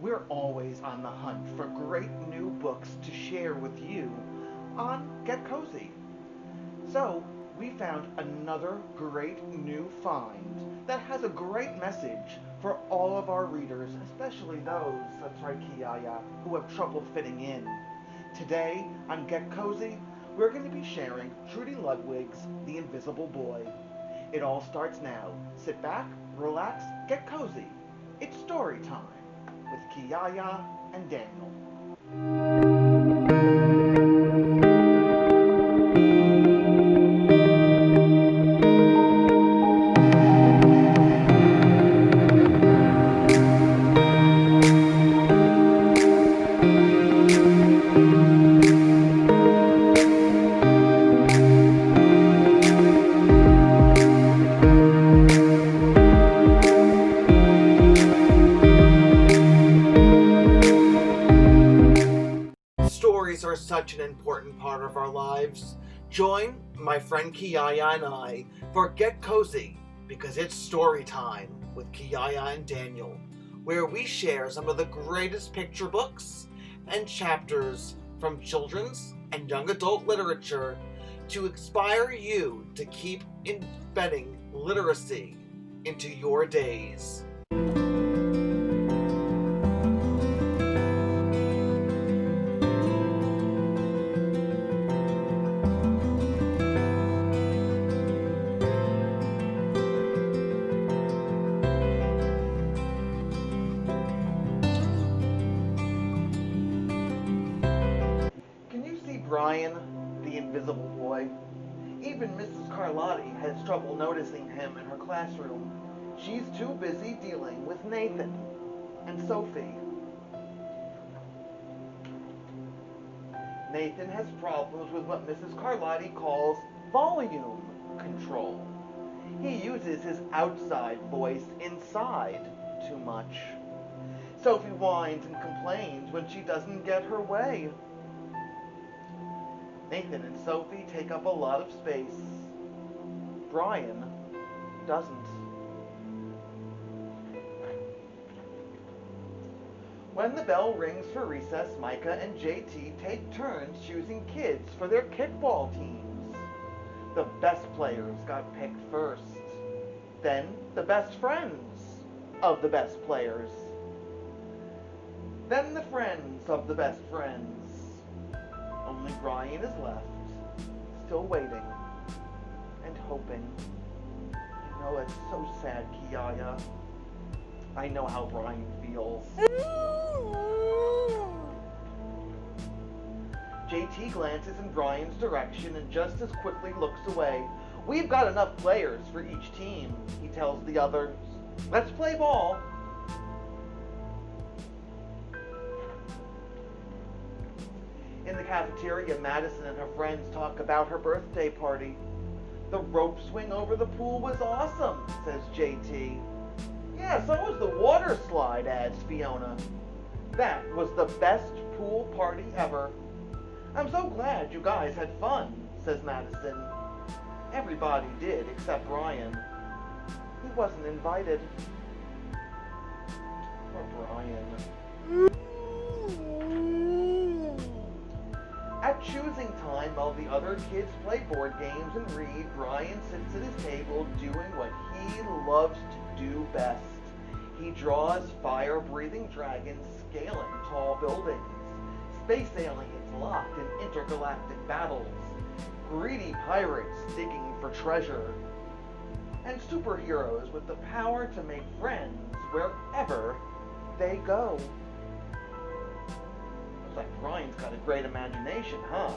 We're always on the hunt for great new books to share with you on Get Kozy. So, we found another great new find that has a great message for all of our readers, especially those, that's right, Kiyaya, who have trouble fitting in. Today on Get Kozy, we're going to be sharing Trudy Ludwig's The Invisible Boy. It all starts now. Sit back, relax, get cozy. It's story time with Kiyaya and Daniel. Stories are such an important part of our lives. Join my friend Kiyaya and I for Get Kozy, because it's story time with Kiyaya and Daniel, where we share some of the greatest picture books and chapters from children's and young adult literature to inspire you to keep embedding literacy into your days. Brian, the Invisible Boy. Even Mrs. Carlotti has trouble noticing him in her classroom. She's too busy dealing with Nathan and Sophie. Nathan has problems with what Mrs. Carlotti calls volume control. He uses his outside voice inside too much. Sophie whines and complains when she doesn't get her way. Nathan and Sophie take up a lot of space. Brian doesn't. When the bell rings for recess, Micah and JT take turns choosing kids for their kickball teams. The best players got picked first. Then the best friends of the best players. Then the friends of the best friends. Only Brian is left, still waiting and hoping. I know it's so sad, Kiyaya. I know how Brian feels. JT glances in Brian's direction and just as quickly looks away. We've got enough players for each team, he tells the others. Let's play ball. In the cafeteria, Madison and her friends talk about her birthday party. The rope swing over the pool was awesome, says JT. Yeah, so was the water slide, adds Fiona. That was the best pool party ever. I'm so glad you guys had fun, says Madison. Everybody did, except Brian. He wasn't invited. Poor Brian. At choosing time, while the other kids play board games and read, Brian sits at his table doing what he loves to do best. He draws fire-breathing dragons scaling tall buildings, space aliens locked in intergalactic battles, greedy pirates digging for treasure, and superheroes with the power to make friends wherever they go. Looks like Brian's got a great imagination, huh?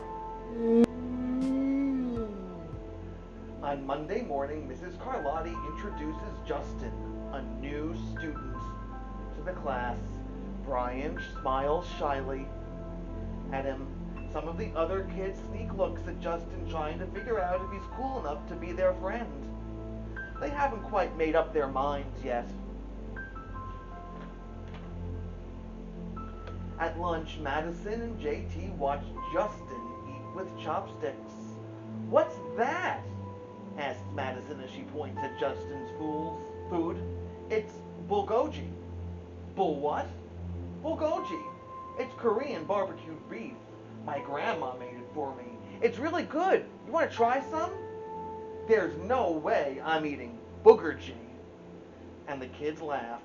On Monday morning, Mrs. Carlotti introduces Justin, a new student, to the class. Brian smiles shyly at him. Some of the other kids sneak looks at Justin, trying to figure out if he's cool enough to be their friend. They haven't quite made up their minds yet. At lunch, Madison and JT watch Justin eat with chopsticks. What's that? Asks Madison as she points at Justin's food. It's bulgogi. Bull what? Bulgogi. It's Korean barbecued beef. My grandma made it for me. It's really good. You want to try some? There's no way I'm eating boogerji. And the kids laugh.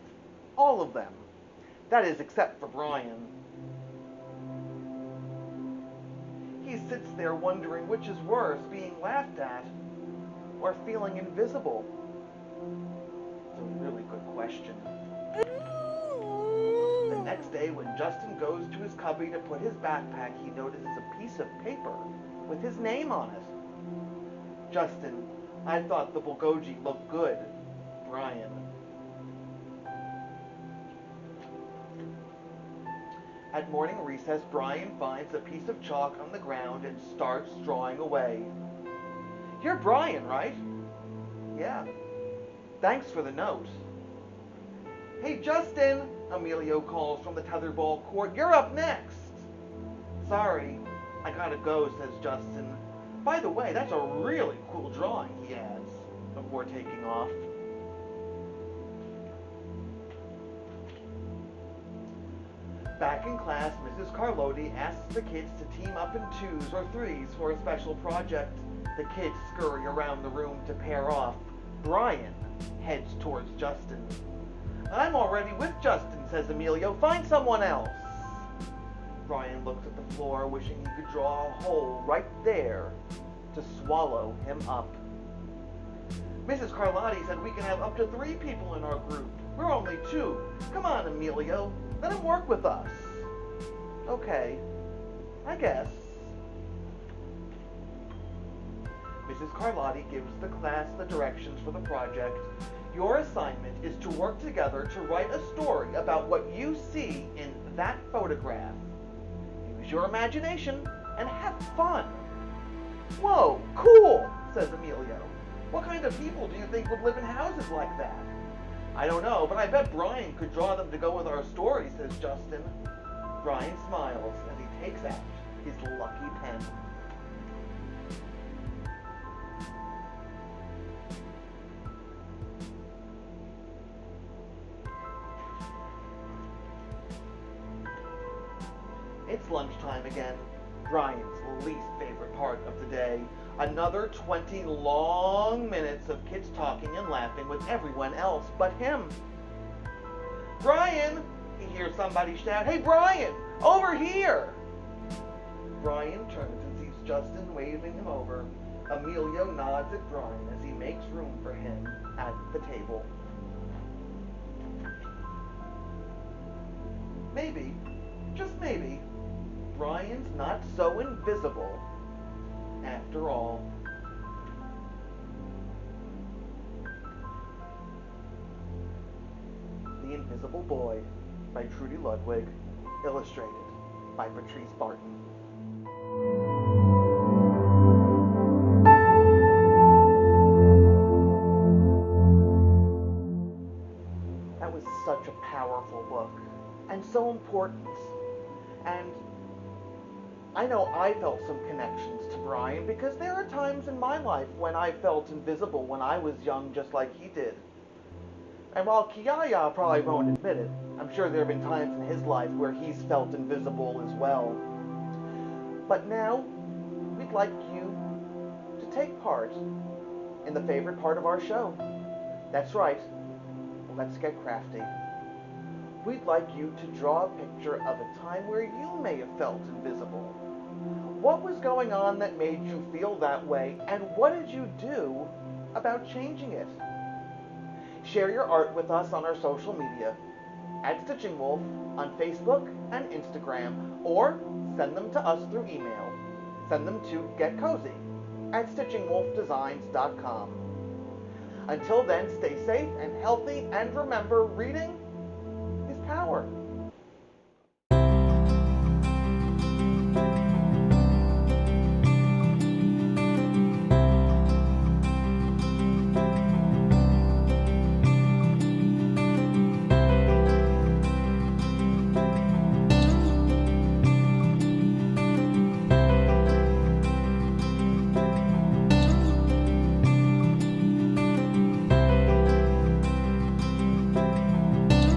All of them. That is, except for Brian. He sits there wondering which is worse, being laughed at or feeling invisible. It's a really good question. The next day, when Justin goes to his cubby to put his backpack, he notices a piece of paper with his name on it. Justin, I thought the bulgogi looked good. Brian. At morning recess, Brian finds a piece of chalk on the ground and starts drawing away. You're Brian, right? Yeah. Thanks for the note. Hey, Justin, Emilio calls from the tetherball court. You're up next. Sorry, I gotta go, says Justin. By the way, that's a really cool drawing, he adds, before taking off. Back in class, Mrs. Carlotti asks the kids to team up in 2s or 3s for a special project. The kids scurry around the room to pair off. Brian heads towards Justin. I'm already with Justin, says Emilio. Find someone else. Brian looks at the floor, wishing he could draw a hole right there to swallow him up. Mrs. Carlotti said we can have up to 3 people in our group. We're only 2. Come on, Emilio. Let him work with us. Okay, I guess. Mrs. Carlotti gives the class the directions for the project. Your assignment is to work together to write a story about what you see in that photograph. Use your imagination and have fun. Whoa, cool, says Emilio. What kind of people do you think would live in houses like that? I don't know, but I bet Brian could draw them to go with our story, says Justin. Brian smiles as he takes out his lucky pen. It's lunchtime again, Brian's least favorite part of the day. Another 20 long minutes of kids talking and laughing with everyone else but him. Brian! He hears somebody shout, Hey Brian! Over here! Brian turns and sees Justin waving him over. Emilio nods at Brian as he makes room for him at the table. Maybe, just maybe, Brian's not so invisible after all. The Invisible Boy by Trudy Ludwig, illustrated by Patrice Barton. That was such a powerful book, and so important. And I know I felt some connections to Brian because there are times in my life when I felt invisible when I was young, just like he did. And while Kiyaya probably won't admit it, I'm sure there have been times in his life where he's felt invisible as well. But now, we'd like you to take part in the favorite part of our show. That's right, let's get crafty. We'd like you to draw a picture of a time where you may have felt invisible. What was going on that made you feel that way, and what did you do about changing it? Share your art with us on our social media, at Stitching Wolf on Facebook and Instagram, or send them to us through email. Send them to getcozy@stitchingwolfdesigns.com. Until then, stay safe and healthy, and remember, reading